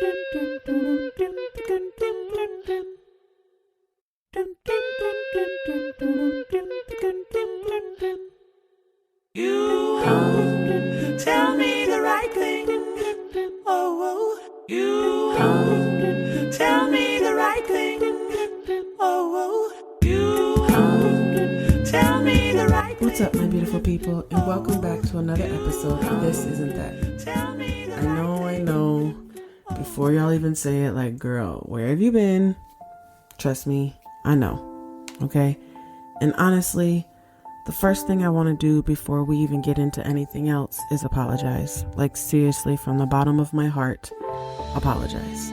You tell me the right thing. Oh, you tell me the right thing. Oh, you tell me the right thing. What's up, my beautiful people, and welcome back to another episode of This Isn't That. I know. Before y'all even say it, like, girl, where have you been? Trust me, I know. Okay? And honestly, the first thing I want to do before we even get into anything else is apologize. Like, seriously, from the bottom of my heart, apologize.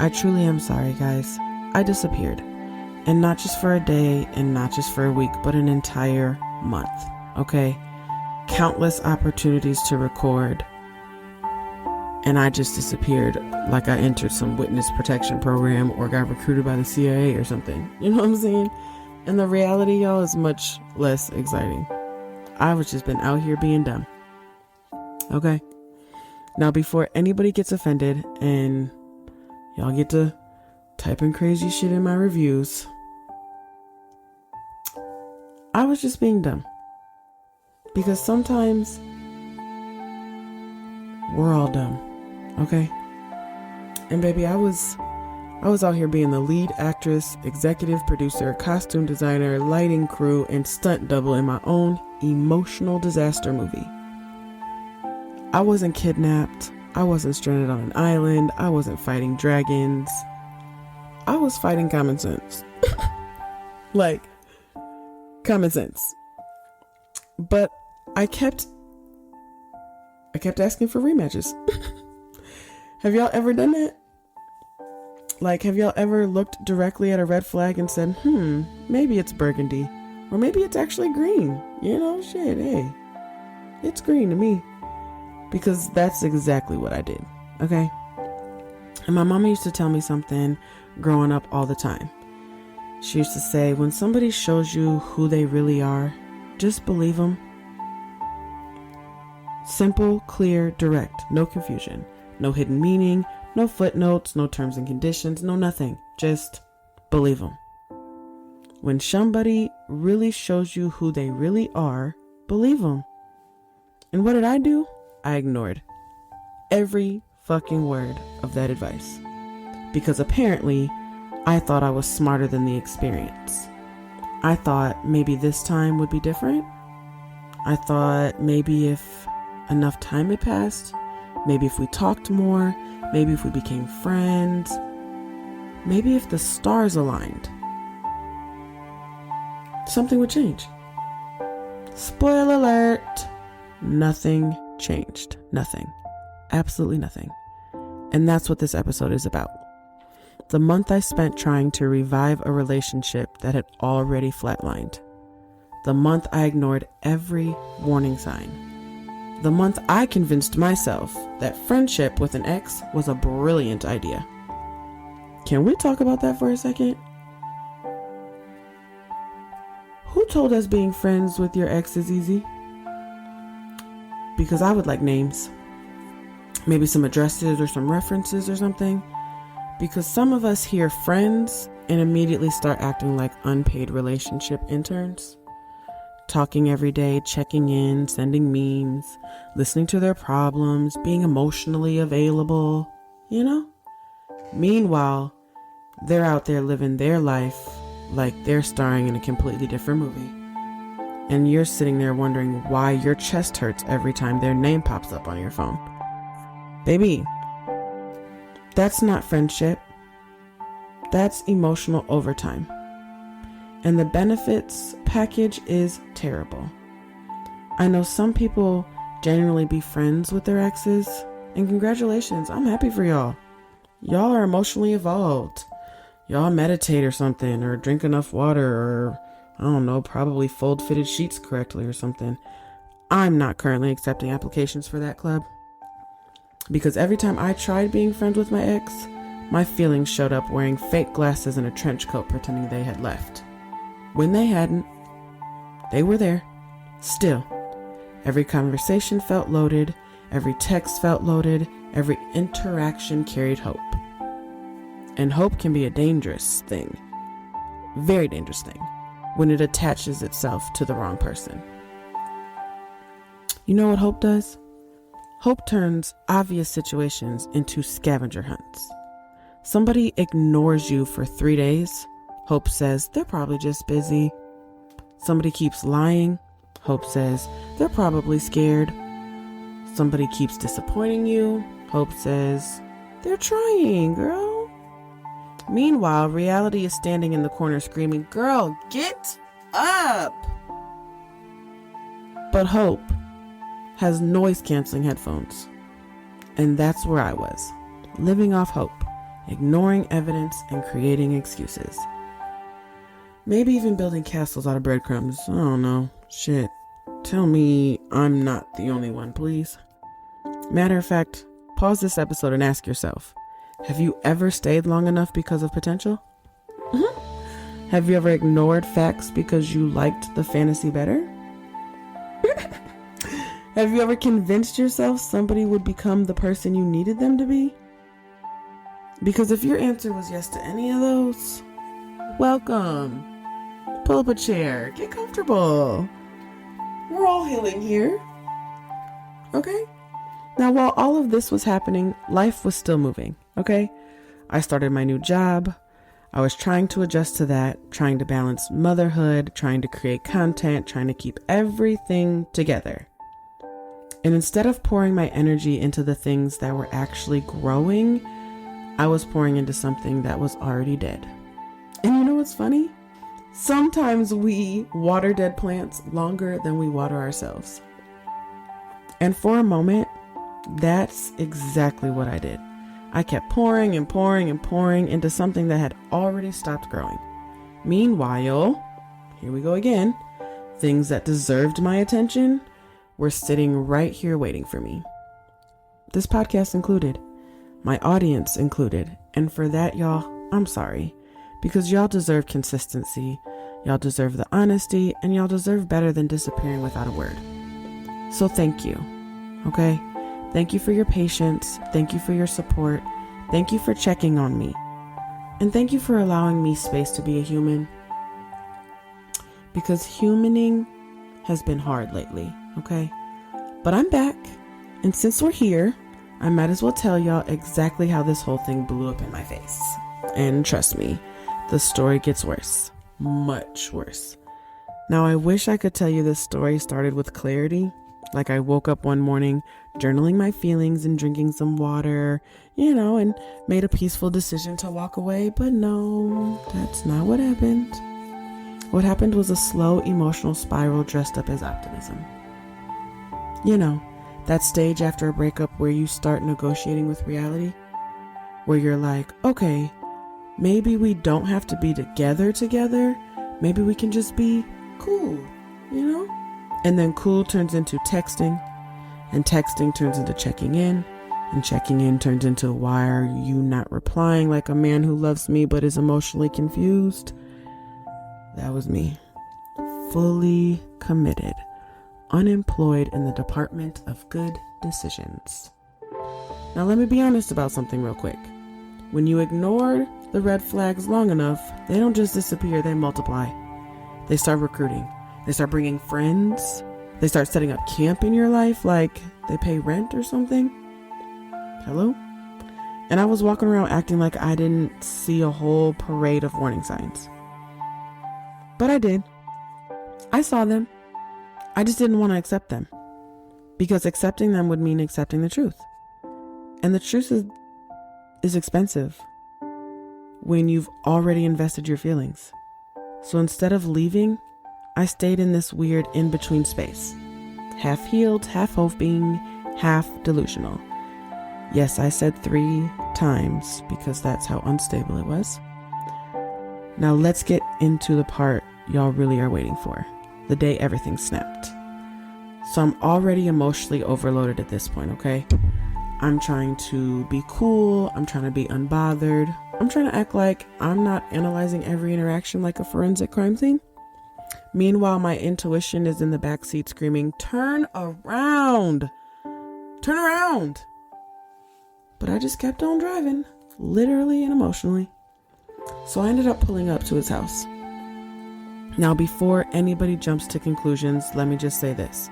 I truly am sorry, guys. I disappeared. And not just for a day and not just for a week, but an entire month. Okay? Countless opportunities to record. And I just disappeared like I entered some witness protection program or got recruited by the CIA or something. You know what I'm saying? And the reality, y'all, is much less exciting. I've just been out here being dumb. Okay? Now, before anybody gets offended and y'all get to typing crazy shit in my reviews, I was just being dumb. Because sometimes we're all dumb. Okay? And baby, I was out here being the lead actress, executive producer, costume designer, lighting crew, and stunt double in my own emotional disaster movie. I wasn't kidnapped. I wasn't stranded on an island. I wasn't fighting dragons. I was fighting common sense. Like, common sense. But I kept asking for rematches. Have y'all ever done that? Like, have y'all ever looked directly at a red flag and said, maybe it's burgundy, or maybe it's actually green? You know, shit, hey, it's green to me. Because that's exactly what I did, okay? And my mama used to tell me something growing up all the time. She used to say, when somebody shows you who they really are, just believe them. Simple, clear, direct, no confusion, no hidden meaning, no footnotes, no terms and conditions, no nothing. Just believe them. When somebody really shows you who they really are, believe them. And what did I do? I ignored every fucking word of that advice. Because apparently, I thought I was smarter than the experience. I thought maybe this time would be different. I thought maybe if enough time had passed, maybe if we talked more, maybe if we became friends, maybe if the stars aligned, something would change. Spoiler alert, nothing changed. Nothing. Absolutely nothing. And that's what this episode is about. The month I spent trying to revive a relationship that had already flatlined. The month I ignored every warning sign. The month I convinced myself that friendship with an ex was a brilliant idea. Can we talk about that for a second? Who told us being friends with your ex is easy? Because I would like names. Maybe some addresses or some references or something. Because some of us hear friends and immediately start acting like unpaid relationship interns. Talking every day, checking in, sending memes, listening to their problems, being emotionally available, you know? Meanwhile, they're out there living their life like they're starring in a completely different movie. And you're sitting there wondering why your chest hurts every time their name pops up on your phone. Baby, that's not friendship. That's emotional overtime. And the benefits package is terrible. I know some people genuinely be friends with their exes, and congratulations, I'm happy for y'all. Y'all are emotionally evolved. Y'all meditate or something, or drink enough water, or I don't know, probably fold fitted sheets correctly or something. I'm not currently accepting applications for that club. Because every time I tried being friends with my ex, my feelings showed up wearing fake glasses and a trench coat pretending they had left. When they hadn't, they were there. Still, every conversation felt loaded, every text felt loaded, Every interaction carried hope. And hope can be a dangerous thing. Very dangerous thing when it attaches itself to the wrong person. You know what hope does? Hope turns obvious situations into scavenger hunts. Somebody ignores you for 3 days. Hope says they're probably just busy. Somebody keeps lying. Hope says they're probably scared. Somebody keeps disappointing you. Hope says they're trying, girl. Meanwhile, reality is standing in the corner screaming, girl, get up. But hope has noise-canceling headphones. And that's where I was, living off hope, ignoring evidence and creating excuses. Maybe even building castles out of breadcrumbs. I don't know. Shit. Tell me I'm not the only one, please. Matter of fact, pause this episode and ask yourself, have you ever stayed long enough because of potential? Have you ever ignored facts because you liked the fantasy better? Have you ever convinced yourself somebody would become the person you needed them to be? Because if your answer was yes to any of those, welcome. Pull up a chair. Get comfortable. We're all healing here. Okay? Now, while all of this was happening, life was still moving. Okay? I started my new job. I was trying to adjust to that, trying to balance motherhood, trying to create content, trying to keep everything together. And instead of pouring my energy into the things that were actually growing, I was pouring into something that was already dead. And you know what's funny? Sometimes we water dead plants longer than we water ourselves. And for a moment, that's exactly what I did. I kept pouring and pouring and pouring into something that had already stopped growing. Meanwhile, here we go again, things that deserved my attention were sitting right here waiting for me. This podcast included, my audience included, and for that, y'all, I'm sorry, because y'all deserve consistency, y'all deserve the honesty, and y'all deserve better than disappearing without a word. So thank you, okay? Thank you for your patience, thank you for your support, thank you for checking on me, and thank you for allowing me space to be a human, because humaning has been hard lately. Okay, but I'm back, and since we're here, I might as well tell y'all exactly how this whole thing blew up in my face. And trust me, the story gets worse, much worse. Now, I wish I could tell you this story started with clarity, like I woke up one morning, journaling my feelings and drinking some water, and made a peaceful decision to walk away, but no, that's not what happened. What happened was a slow emotional spiral dressed up as optimism. That stage after a breakup where you start negotiating with reality, where you're like, okay, maybe we don't have to be together. Maybe we can just be cool, And then cool turns into texting, and texting turns into checking in, and checking in turns into why are you not replying like a man who loves me but is emotionally confused? That was me, fully committed. Unemployed in the Department of Good Decisions. Now let me be honest about something real quick. When you ignore the red flags long enough, they don't just disappear, they multiply. They start recruiting. They start bringing friends. They start setting up camp in your life like they pay rent or something. Hello? And I was walking around acting like I didn't see a whole parade of warning signs. But I did. I saw them. I just didn't want to accept them, because accepting them would mean accepting the truth. And the truth is expensive when you've already invested your feelings. So instead of leaving, I stayed in this weird in-between space, half healed, half hoping, half delusional. Yes, I said 3 times because that's how unstable it was. Now let's get into the part y'all really are waiting for. The day everything snapped. So I'm already emotionally overloaded at this point, okay? I'm trying to be cool. I'm trying to be unbothered. I'm trying to act like I'm not analyzing every interaction like a forensic crime scene. Meanwhile, my intuition is in the backseat screaming, turn around. Turn around. But I just kept on driving, literally and emotionally. So I ended up pulling up to his house. Now, before anybody jumps to conclusions, let me just say this.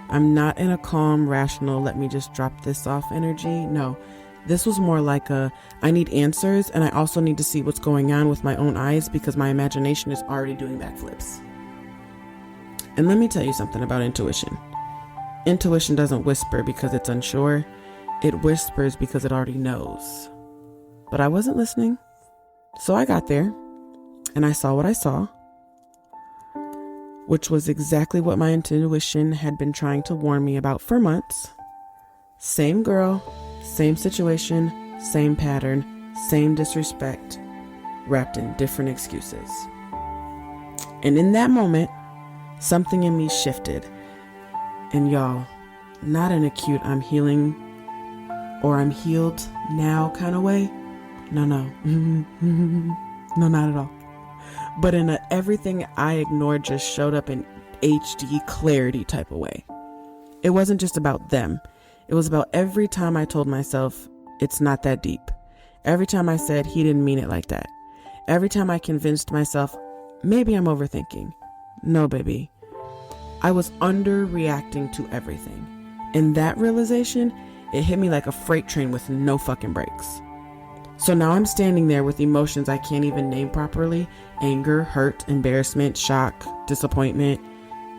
I'm not in a calm, rational, let me just drop this off energy. No, this was more like I need answers, and I also need to see what's going on with my own eyes because my imagination is already doing backflips. And let me tell you something about intuition. Intuition doesn't whisper because it's unsure. It whispers because it already knows. But I wasn't listening. So I got there, and I saw what I saw, which was exactly what my intuition had been trying to warn me about for months. Same girl, same situation, same pattern, same disrespect, wrapped in different excuses. And in that moment, something in me shifted. And y'all, not in a cute I'm healing or I'm healed now kind of way. No. No, not at all. But in a everything I ignored just showed up in HD clarity type of way. It wasn't just about them. It was about every time I told myself it's not that deep. Every time I said he didn't mean it like that. Every time I convinced myself maybe I'm overthinking. No, baby. I was underreacting to everything. And that realization, it hit me like a freight train with no fucking brakes. So now I'm standing there with emotions I can't even name properly. Anger, hurt, embarrassment, shock, disappointment,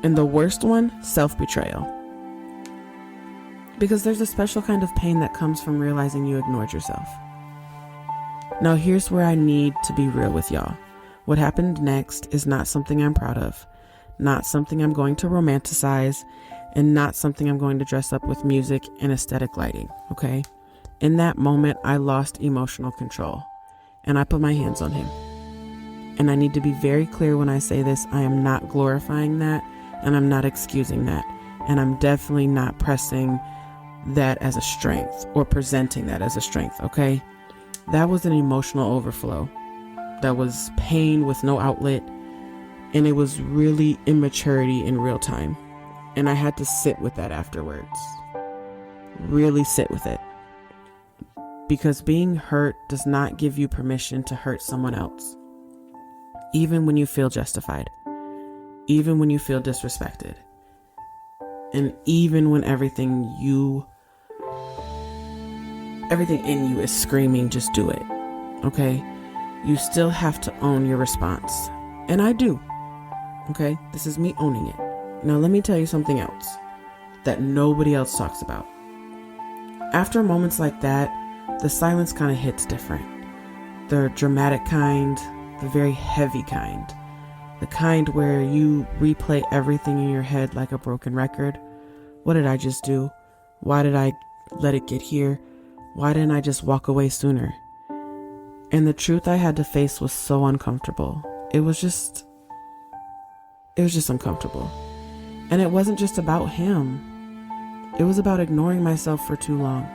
and the worst one, self-betrayal. Because there's a special kind of pain that comes from realizing you ignored yourself. Now here's where I need to be real with y'all. What happened next is not something I'm proud of, not something I'm going to romanticize, and not something I'm going to dress up with music and aesthetic lighting, okay? In that moment, I lost emotional control, and I put my hands on him. And I need to be very clear when I say this, I am not glorifying that, and I'm not excusing that, and I'm definitely not pressing that as a strength or presenting that as a strength, okay? That was an emotional overflow. That was pain with no outlet, and it was really immaturity in real time. And I had to sit with that afterwards. Really sit with it. Because being hurt does not give you permission to hurt someone else. Even when you feel justified. Even when you feel disrespected. And even when everything in you is screaming, just do it. Okay? You still have to own your response. And I do. Okay? This is me owning it. Now let me tell you something else that nobody else talks about. After moments like that, the silence kind of hits different. The dramatic kind, the very heavy kind. The kind where you replay everything in your head like a broken record. What did I just do? Why did I let it get here? Why didn't I just walk away sooner? And the truth I had to face was so uncomfortable. It was just uncomfortable. And it wasn't just about him. It was about ignoring myself for too long.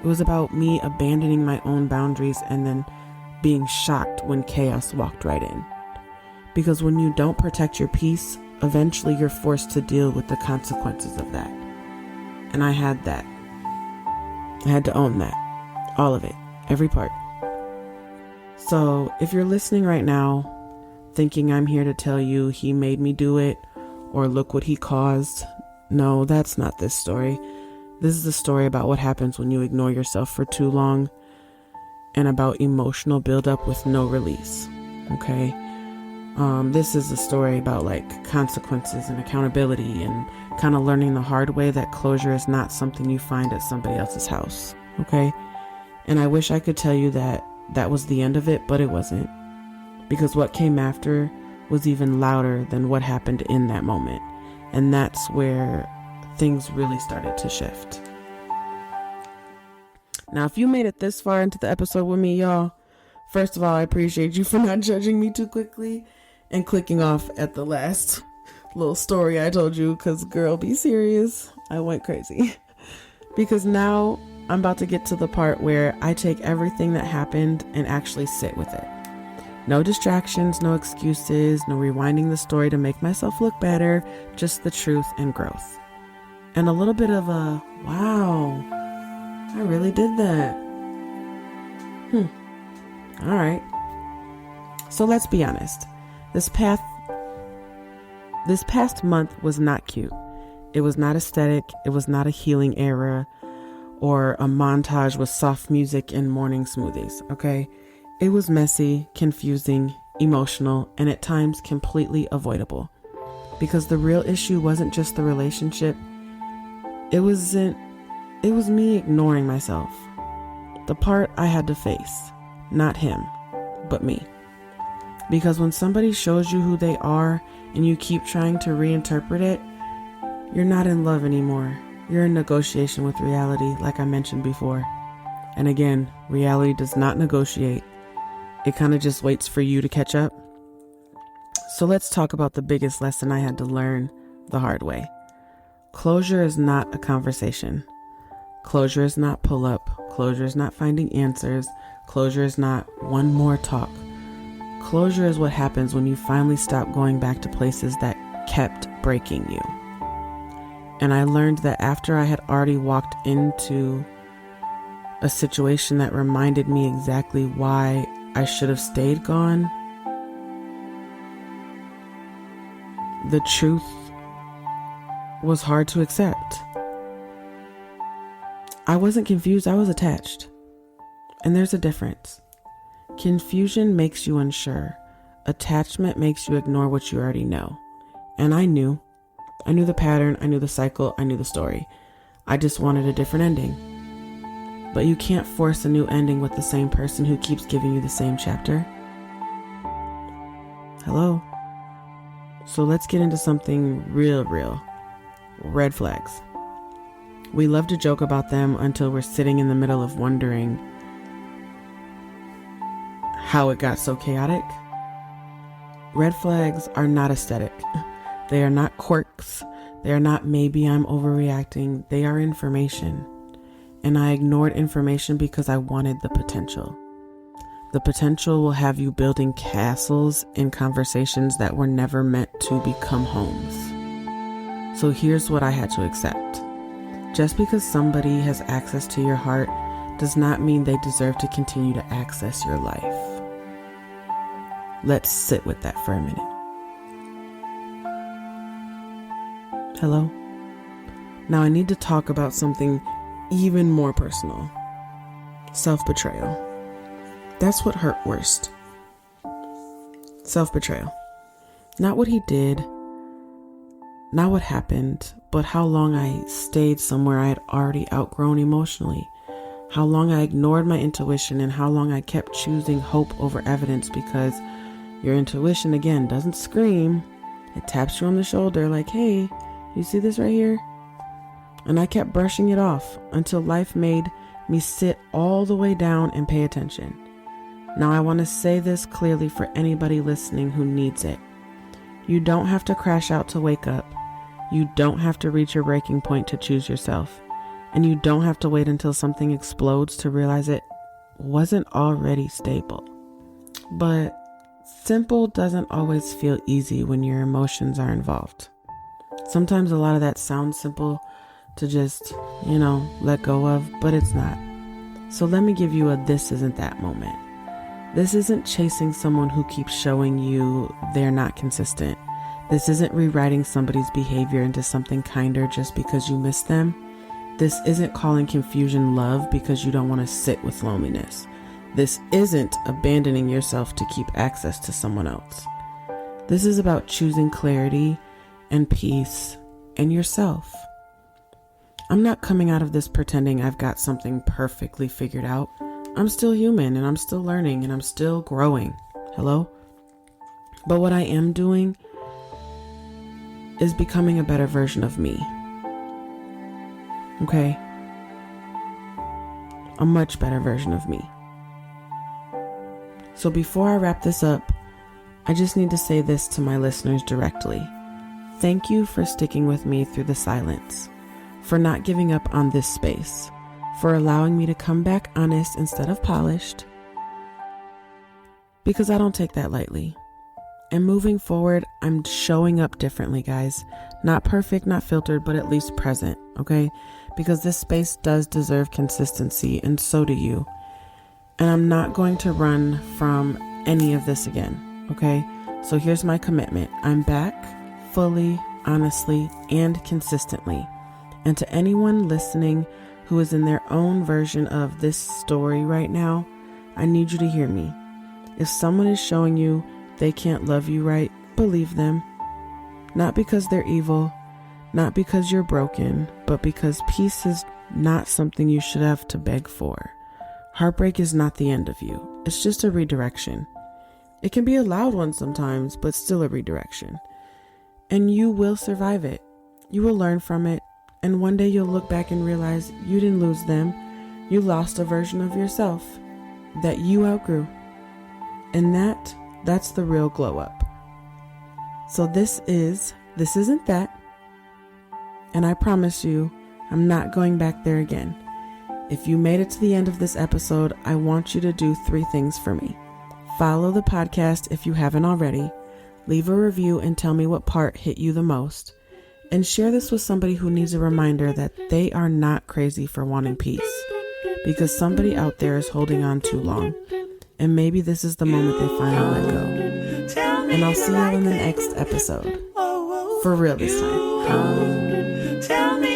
It was about me abandoning my own boundaries and then being shocked when chaos walked right in. Because when you don't protect your peace, eventually you're forced to deal with the consequences of that. And I had that. I had to own that. All of it. Every part. So if you're listening right now, thinking I'm here to tell you he made me do it, or look what he caused, no, that's not this story. This is the story about what happens when you ignore yourself for too long and about emotional buildup with no release. Okay? This is a story about like consequences and accountability and kind of learning the hard way that closure is not something you find at somebody else's house. Okay? And I wish I could tell you that that was the end of it, but it wasn't. Because what came after was even louder than what happened in that moment. And that's where things really started to shift. Now, if you made it this far into the episode with me, y'all, first of all, I appreciate you for not judging me too quickly and clicking off at the last little story I told you, because girl, be serious. I went crazy. Because now I'm about to get to the part where I take everything that happened and actually sit with it. No distractions, no excuses, no rewinding the story to make myself look better, just the truth and growth. And a little bit of a, wow, I really did that. All right. So let's be honest. This past month was not cute. It was not aesthetic. It was not a healing era or a montage with soft music and morning smoothies, okay? It was messy, confusing, emotional, and at times completely avoidable. Because the real issue wasn't just the relationship. It was me ignoring myself. The part I had to face. Not him, but me. Because when somebody shows you who they are and you keep trying to reinterpret it, you're not in love anymore. You're in negotiation with reality, like I mentioned before. And again, reality does not negotiate. It kind of just waits for you to catch up. So let's talk about the biggest lesson I had to learn the hard way. Closure is not a conversation. Closure is not pull up. Closure is not finding answers. Closure is not one more talk. Closure is what happens when you finally stop going back to places that kept breaking you. And I learned that after I had already walked into a situation that reminded me exactly why I should have stayed gone, the truth was hard to accept. I wasn't confused, I was attached. And there's a difference. Confusion makes you unsure. Attachment makes you ignore what you already know. And I knew the pattern, I knew the cycle, I knew the story. I just wanted a different ending. But you can't force a new ending with the same person who keeps giving you the same chapter. Hello? So let's get into something real. Red flags. We love to joke about them until we're sitting in the middle of wondering how it got so chaotic. Red flags are not aesthetic. They are not quirks. They are not maybe I'm overreacting. They are information. And I ignored information because I wanted the potential. The potential will have you building castles in conversations that were never meant to become homes. So here's what I had to accept. Just because somebody has access to your heart does not mean they deserve to continue to access your life. Let's sit with that for a minute. Hello? Now I need to talk about something even more personal. Self-betrayal. That's what hurt worst. Self-betrayal. Not what he did, not what happened, but how long I stayed somewhere I had already outgrown emotionally. How long I ignored my intuition and how long I kept choosing hope over evidence because your intuition, again, doesn't scream. It taps you on the shoulder like, hey, you see this right here? And I kept brushing it off until life made me sit all the way down and pay attention. Now I want to say this clearly for anybody listening who needs it. You don't have to crash out to wake up. You don't have to reach your breaking point to choose yourself. And you don't have to wait until something explodes to realize it wasn't already stable. But simple doesn't always feel easy when your emotions are involved. Sometimes a lot of that sounds simple to just, let go of, but it's not. So let me give you a this isn't that moment. This isn't chasing someone who keeps showing you they're not consistent. This isn't rewriting somebody's behavior into something kinder just because you miss them. This isn't calling confusion love because you don't want to sit with loneliness. This isn't abandoning yourself to keep access to someone else. This is about choosing clarity and peace and yourself. I'm not coming out of this pretending I've got something perfectly figured out. I'm still human and I'm still learning and I'm still growing. Hello? But what I am doing is becoming a better version of me. Okay? A much better version of me. So before I wrap this up, I just need to say this to my listeners directly. Thank you for sticking with me through the silence, for not giving up on this space, for allowing me to come back honest instead of polished, because I don't take that lightly. And moving forward, I'm showing up differently, guys. Not perfect, not filtered, but at least present, okay? Because this space does deserve consistency, and so do you. And I'm not going to run from any of this again, okay? So here's my commitment. I'm back fully, honestly, and consistently. And to anyone listening who is in their own version of this story right now, I need you to hear me. If someone is showing you they can't love you right, believe them. Not because they're evil, not because you're broken, but because peace is not something you should have to beg for. Heartbreak is not the end of you. It's just a redirection. It can be a loud one sometimes, but still a redirection. And you will survive it. You will learn from it. And one day you'll look back and realize you didn't lose them. You lost a version of yourself that you outgrew. And that's the real glow up. So this isn't that. And I promise you, I'm not going back there again. If you made it to the end of this episode, I want you to do 3 things for me. Follow the podcast if you haven't already. Leave a review and tell me what part hit you the most. And share this with somebody who needs a reminder that they are not crazy for wanting peace. Because somebody out there is holding on too long. And maybe this is the moment they finally let go. And I'll see you in the next episode. For real this time. Tell me